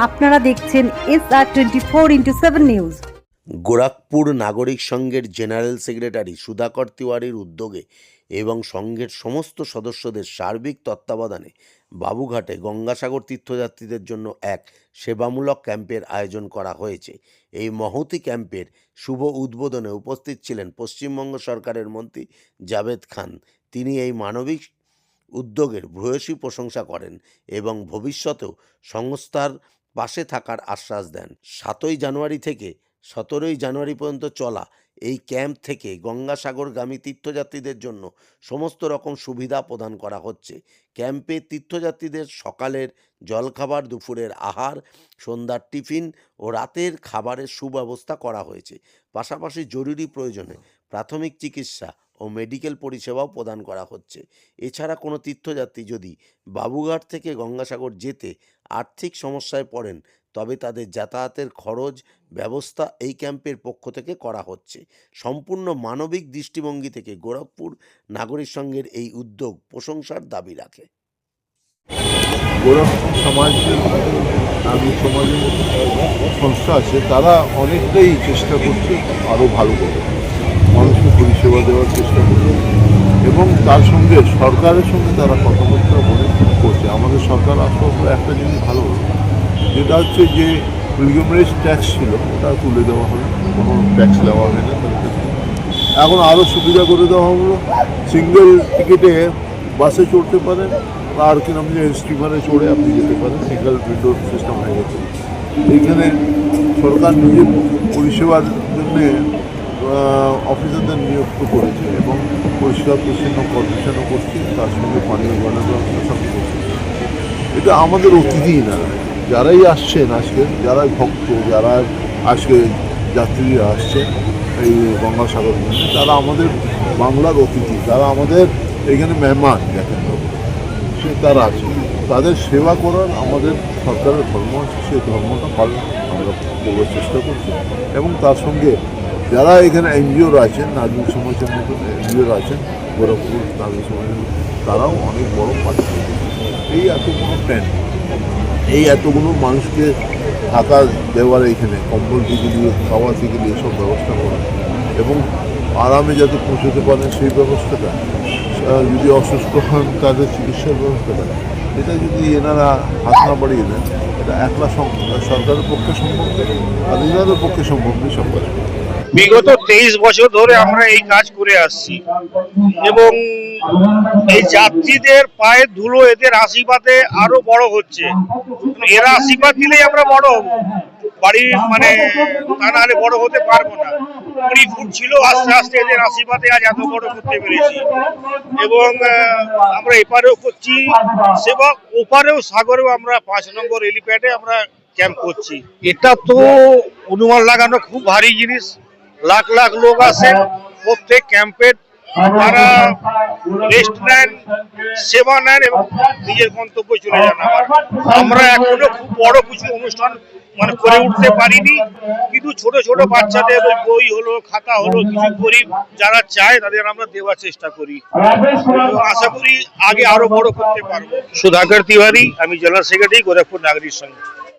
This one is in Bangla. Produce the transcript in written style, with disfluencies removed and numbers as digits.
আপনারা দেখছেন SR24x7 নিউজ। গোরখপুর নাগরিক সংঘের জেনারেল সেক্রেটারি সুধাকর তিওয়ারির উদ্যোগে এবং সংঘের সমস্ত সদস্যদের সার্বিক তত্ত্বাবধানে বাবুঘাটে গঙ্গাসাগর তীর্থযাত্রীদের জন্য এক সেবামূলক ক্যাম্পের আয়োজন করা হয়েছে। এই মহতী ক্যাম্পের শুভ উদ্বোধনে উপস্থিত ছিলেন পশ্চিমবঙ্গ সরকারের মন্ত্রী জাভেদ খান। তিনি এই মানবিক উদ্যোগের ভূয়সী প্রশংসা করেন এবং ভবিষ্যতেও সংস্থার পাশে থাকার আশ্বাস দেন। 7ই জানুয়ারি থেকে 17ই জানুয়ারি পর্যন্ত চলা এই ক্যাম্প থেকে গঙ্গাসাগরগামী তীর্থযাত্রীদের জন্য সমস্ত রকম সুবিধা প্রদান করা হচ্ছে। ক্যাম্পে তীর্থযাত্রীদের সকালের জলখাবার, দুপুরের আহার, সন্ধ্যার টিফিন ও রাতের খাবারের সুব্যবস্থা করা হয়েছে। পাশাপাশি জরুরি প্রয়োজনে প্রাথমিক চিকিৎসা ও মেডিকেল পরিষেবাও প্রদান করা হচ্ছে। এছাড়া কোনো তীর্থযাত্রী যদি বাবুঘাট থেকে গঙ্গাসাগর যেতে আর্থিক সমস্যায় পড়েন তবে তাদের যাতায়াতের খরচ ব্যবস্থা এই ক্যাম্পের পক্ষ থেকে করা হচ্ছে। সম্পূর্ণ মানবিক দৃষ্টিভঙ্গি থেকে গোরখপুর নাগরিক সংঘের এই উদ্যোগ প্রশংসার দাবি রাখে। গোরখপুর সমাজের সমাজের সংস্থা আছে, তারা অনেকটাই চেষ্টা করছে আরও ভালো করে মানুষকে পরিষেবা দেওয়ার চেষ্টা করছে এবং তার সঙ্গে সরকারের সঙ্গে তারা কথাবার্তা বলে করছে। আমাদের সরকার আসলে একটা জিনিস ভালো হলো, যেটা হচ্ছে যে পিলগ্রিমেজ ট্যাক্স ছিল ওটা তুলে দেওয়া হলো, কোনো ট্যাক্স দেওয়া হয় না। এখন আরও সুবিধা করে দেওয়া হলো, সিঙ্গেল টিকিটে বাসে চড়তে পারেন আর কিরকম যে স্টিমারে চড়ে আপনি যেতে পারেন, সিঙ্গেল উইন্ডো সিস্টেম হয়ে গেছে। এইখানে সরকার নিজের পরিষেবার জন্যে অফিসারদের নিযুক্ত করেছে এবং পরিষ্কার পরিচ্ছন্ন কর্মচারীও করছে, তার সঙ্গে পানীয় জলের ব্যবস্থা সব করছে। এটা আমাদের অতিথি না, যারাই আসছেন আজকে, যারা ভক্ত, যারা আজকে যাত্রীরা আসছেন এই গঙ্গাসাগর, তারা আমাদের বাংলার অতিথি, তারা আমাদের এখানে মেহমান দেখেন তারা আছে। তাদের সেবা করার আমাদের সরকারের ধর্ম আছে, সেই ধর্মটা পালন আমরা করবার চেষ্টা করছি এবং তার সঙ্গে যারা এখানে এনজিওরা আছেন, নাগরিক সমাজের মতন এনজিওরা আছেন গোরখপুর নাগরিক সমাজের, তারাও অনেক বড় পার্ট এই এতগুলো ট্রেন, এই এতগুলো মানুষকে থাকা দেওয়ার, এইখানে কম্বল থেকে দিয়ে খাওয়া থেকে দিয়ে এসব ব্যবস্থা করা এবং আরামে যাতে পৌঁছতে পারেন সেই ব্যবস্থাটা, যদি অসুস্থ হন তাদের চিকিৎসার ব্যবস্থাটা, এটা যদি এনারা হাত না বাড়িয়ে দেন, এটা একলা সরকারের পক্ষে সম্ভব আর এনাদের পক্ষে সম্ভব নেই সব কাজ। বিগত 23 বছর ধরে আমরা এই কাজ করে আসছি এবং এই যাত্রীদের পায়ের ধুলো এদের আশীর্বাদে আরো বড় হচ্ছে। এরা আশীর্বাদ দিলেই আমরা বড় হব, বাড়ি মানে তা নাহলে বড় হতে পারবো না। 20 ফুট ছিল, আস্তে আস্তে এদের আশীর্বাদে আজ এত বড় করতে পেরেছি এবং আমরা এপারেও করছি সেবা, ওপারেও সাগরেও আমরা 5 নম্বর হেলিপ্যাডে আমরা ক্যাম্প করছি। এটা তো অনুমান লাগানো খুব ভারী জিনিস, লাখ লাখ লোক আসেন প্রত্যেক ক্যাম্পের, তারা রেস্ট নেন, সেবা নেন এবং নিজের গন্তব্যে চলে যান। আমরা এখনো খুব বড় কিছু অনুষ্ঠান মানে করে উঠতে পারিনি, কিন্তু ছোট ছোট বাচ্চাদের ওই বই হলো, খাতা হলো, কিছু গরিব যারা চায় তাদের আমরা দেওয়ার চেষ্টা করি। আশা করি আগে আরো বড় করতে পারবো। সুধাকর তিওয়ারি, আমি জেনারেল সেক্রেটারি গোরখপুর নাগরিক সংঘ।